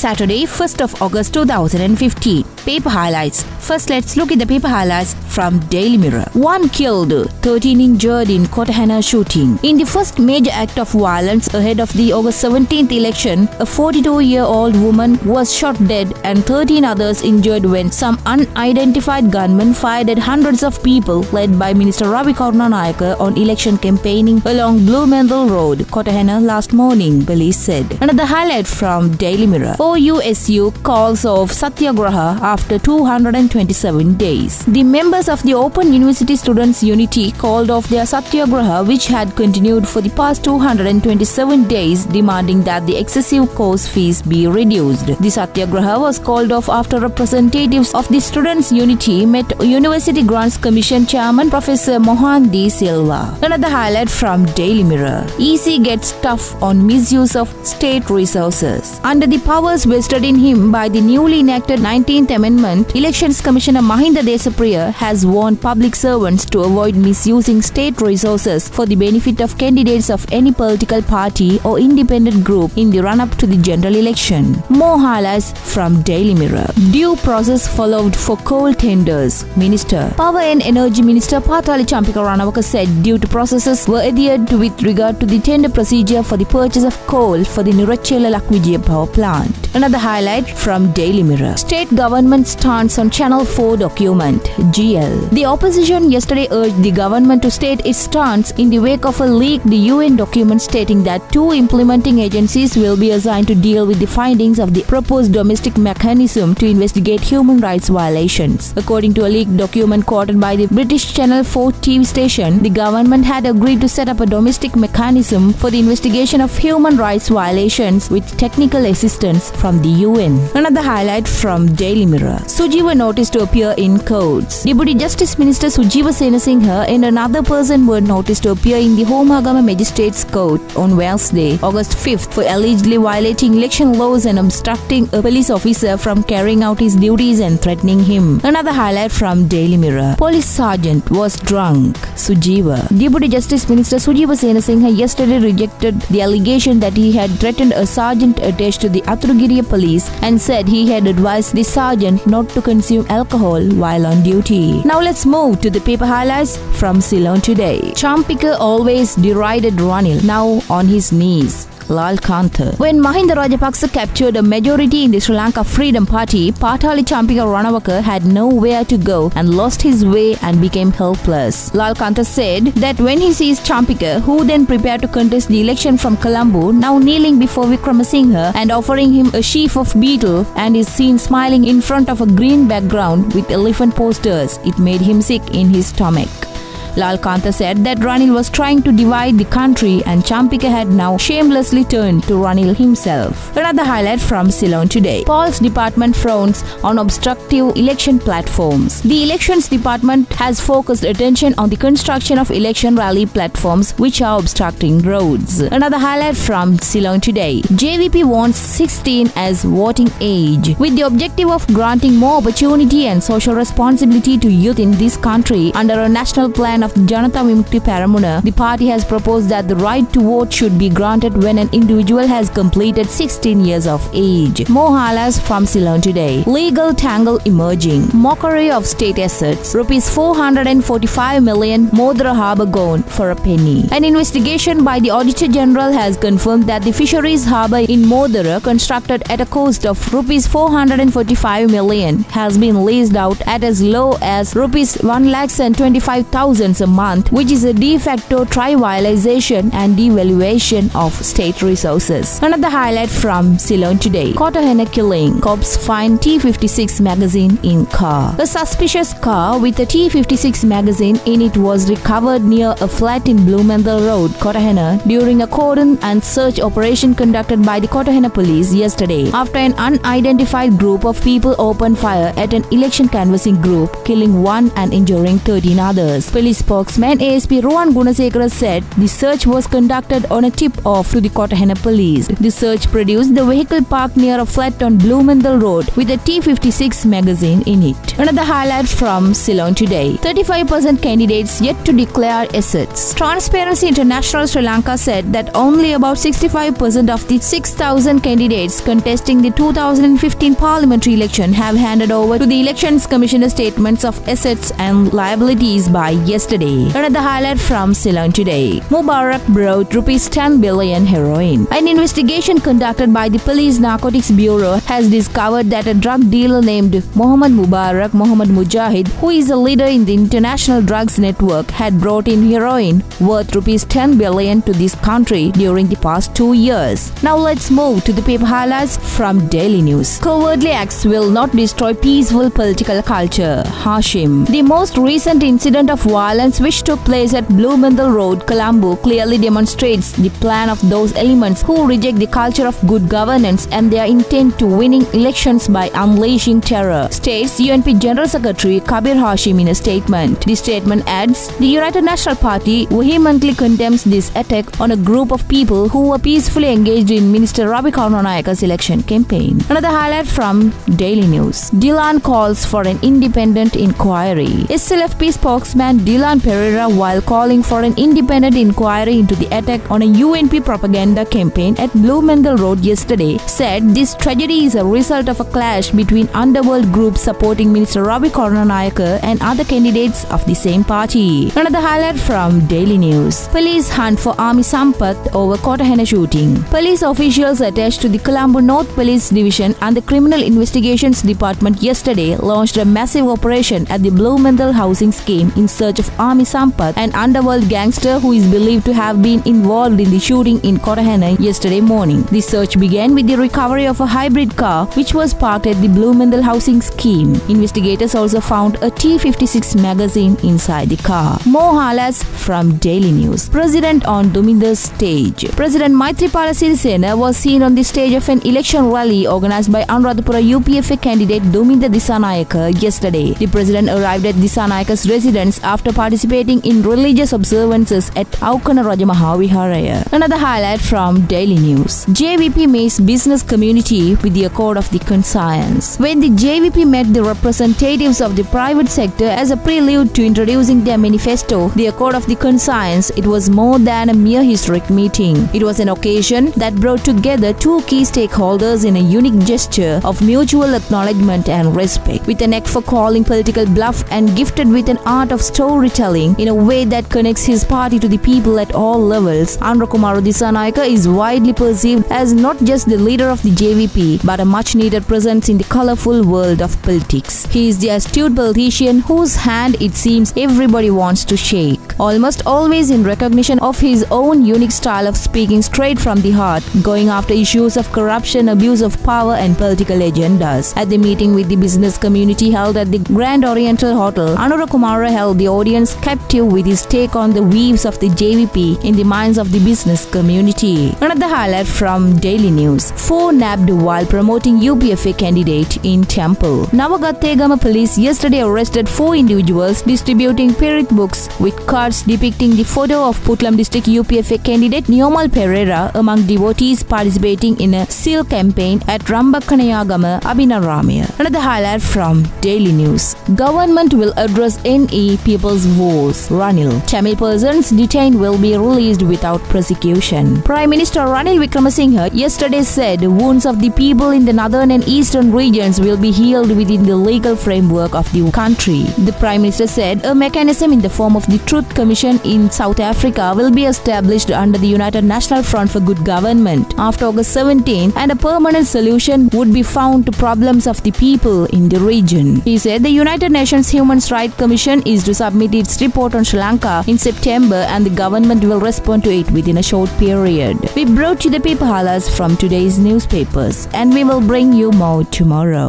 Saturday, 1st of August 2015. Paper highlights. First, let's look at the paper highlights from Daily Mirror. 1 killed, 13 injured in Kotahena shooting. In the first major act of violence ahead of the August 17th election, a 42-year-old woman was shot dead and 13 others injured when some unidentified gunmen fired at hundreds of people led by Minister Ravi Karunanayake on election campaigning along Blue Road, Kotahena last morning, police said. Another highlight from Daily Mirror. OUSU calls off Satyagraha after 227 days. The members of the Open University Students' Unity called off their Satyagraha, which had continued for the past 227 days, demanding that the excessive course fees be reduced. The Satyagraha was called off after representatives of the Students' Unity met University Grants Commission Chairman Professor Mohan D. Silva. Another highlight from Daily Mirror. EC gets tough on misuse of state resources. Under the powers vested in him by the newly enacted 19th Amendment, Elections Commissioner Mahinda Desapriya has warned public servants to avoid misusing state resources for the benefit of candidates of any political party or independent group in the run-up to the general election. More highlights from Daily Mirror. Due process followed for coal tenders. Minister. Power and Energy Minister Pathali Champika Ranawaka said due to processes were adhered to with regard to the tender procedure for the purchase of coal for the Nurachela Lakwijaya power plant. Another highlight from Daily Mirror. State government stance on Channel 4 document, GL. The opposition yesterday urged the government to state its stance in the wake of a leaked UN document stating that 2 implementing agencies will be assigned to deal with the findings of the proposed domestic mechanism to investigate human rights violations. According to a leaked document quoted by the British Channel 4 TV station, the government had agreed to set up a domestic mechanism for the investigation of human rights violations with technical assistance from the UN. Another highlight from Daily Mirror. Sujiva noticed to appear in courts. Deputy Justice Minister Sujiva Senasinghe and another person were noticed to appear in the Homagama Magistrates Court on Wednesday, August 5th for allegedly violating election laws and obstructing a police officer from carrying out his duties and threatening him. Another highlight from Daily Mirror. Police sergeant was drunk. Sujiva. Deputy Justice Minister Sujiva Senasinghe yesterday rejected the allegation that he had threatened a sergeant attached to the Athuragiriya police and said he had advised the sergeant not to consume alcohol while on duty. Now let's move to the paper highlights from Ceylon today. Champika always derided Ranil, now on his knees. Lal Kantha. When Mahinda Rajapaksa captured a majority in the Sri Lanka Freedom Party, Pathali Champika Ranawaka had nowhere to go and lost his way and became helpless. Lal Kantha said that when he sees Champika, who then prepared to contest the election from Colombo, now kneeling before Wickramasinghe and offering him a sheaf of betel, and is seen smiling in front of a green background with elephant posters, it made him sick in his stomach. Lal Kantha said that Ranil was trying to divide the country and Champika had now shamelessly turned to Ranil himself. Another highlight from Ceylon today. Polls Department frowns on obstructive election platforms. The Elections Department has focused attention on the construction of election rally platforms which are obstructing roads. Another highlight from Ceylon today. JVP wants 16 as voting age. With the objective of granting more opportunity and social responsibility to youth in this country under a national plan of Janata Vimukti Peramuna, the party has proposed that the right to vote should be granted when an individual has completed 16 years of age. More highlights from Ceylon today. Legal tangle emerging. Mockery of state assets. Rupees 445 million Modra harbour gone for a penny. An investigation by the Auditor General has confirmed that the fisheries harbour in Modra, constructed at a cost of rupees 445 million, has been leased out at as low as rupees 1,25,000 a month, which is a de facto trivialization and devaluation of state resources. Another highlight from Ceylon today. Kotahena killing. Cops find T56 magazine in car. A suspicious car with a T56 magazine in it was recovered near a flat in Blumendal Road, Kotahena, during a cordon and search operation conducted by the Kotahena police yesterday after an unidentified group of people opened fire at an election canvassing group, killing 1 and injuring 13 others. Police spokesman ASP Ruwan Gunasekara said the search was conducted on a tip-off to the Kotahena police. The search produced the vehicle parked near a flat on Blumenthal Road with a T56 magazine in it. Another highlight from Ceylon today. 35% candidates yet to declare assets. Transparency International Sri Lanka said that only about 65% of the 6,000 candidates contesting the 2015 parliamentary election have handed over to the Elections Commissioner statements of assets and liabilities by yesterday. Another highlight from Ceylon today. Mubarak brought Rs 10 billion heroin. An investigation conducted by the Police Narcotics Bureau has discovered that a drug dealer named Mohammed Mujahid, who is a leader in the international drugs network, had brought in heroin worth Rs 10 billion to this country during the past 2 years. Now let's move to the paper highlights from Daily News. Cowardly acts will not destroy peaceful political culture. Hashim. The most recent incident of violence which took place at Blumenthal Road, Colombo, clearly demonstrates the plan of those elements who reject the culture of good governance and their intent to winning elections by unleashing terror, states UNP General Secretary Kabir Hashim in a statement. The statement adds, the United National Party vehemently condemns this attack on a group of people who were peacefully engaged in Minister Ravi Karunanayaka's election campaign. Another highlight from Daily News. Dylan calls for an independent inquiry. SLFP spokesman Dylan Pereira, while calling for an independent inquiry into the attack on a UNP propaganda campaign at Blumenthal Road yesterday, said this tragedy is a result of a clash between underworld groups supporting Minister Ravi Karunanayaka and other candidates of the same party. Another highlight from Daily News. Police hunt for Army Sampath over Kotahena shooting. Police officials attached to the Colombo North Police Division and the Criminal Investigations Department yesterday launched a massive operation at the Blumenthal housing scheme in search of Army Sampath, an underworld gangster who is believed to have been involved in the shooting in Kotahena yesterday morning. The search began with the recovery of a hybrid car which was parked at the Blumenthal housing scheme. Investigators also found a T56 magazine inside the car. More highlights from Daily News. President on Duminda's stage. President Maithripala Sirisena was seen on the stage of an election rally organized by Anuradhapura UPFA candidate Duminda Disanayaka yesterday. The president arrived at Disanayaka's residence after participating in religious observances at Aukana Rajamaha Viharaya. Another highlight from Daily News. JVP meets business community with the Accord of the Conscience. When the JVP met the representatives of the private sector as a prelude to introducing their manifesto, the Accord of the Conscience, it was more than a mere historic meeting. It was an occasion that brought together two key stakeholders in a unique gesture of mutual acknowledgement and respect. With a knack for calling political bluff and gifted with an art of storytelling in a way that connects his party to the people at all levels, Anuradhapura Disanayaka is widely perceived as not just the leader of the JVP but a much needed presence in the colorful world of politics. He is the astute politician whose hand it seems everybody wants to shake, almost always in recognition of his own unique style of speaking straight from the heart, going after issues of corruption, abuse of power and political agendas. At the meeting with the business community held at the Grand Oriental Hotel, Anuradhapura held the audience captive with his take on the weaves of the JVP in the minds of the business community. Another highlight from Daily News. 4 nabbed while promoting UPFA candidate in Temple. Navagattegama police yesterday arrested 4 individuals distributing Pirit books with cards depicting the photo of Putlam district UPFA candidate Nyomal Pereira among devotees participating in a seal campaign at Rambakkanayagama, Abhinaramaya. Another highlight from Daily News. Government will address NE People's Woes. Ranil. Tamil persons detained will be released without prosecution. Prime Minister Ranil Wickremesinghe yesterday said wounds of the people in the northern and eastern regions will be healed within the legal framework of the country. The Prime Minister said a mechanism in the form of the Truth Commission in South Africa will be established under the United National Front for Good Government after August 17, and a permanent solution would be found to problems of the people in the region. He said the United Nations Human Rights Commission is to submit its report on Sri Lanka in September and the government will respond to it within a short period. We brought you the paper highlights from today's newspapers and we will bring you more tomorrow.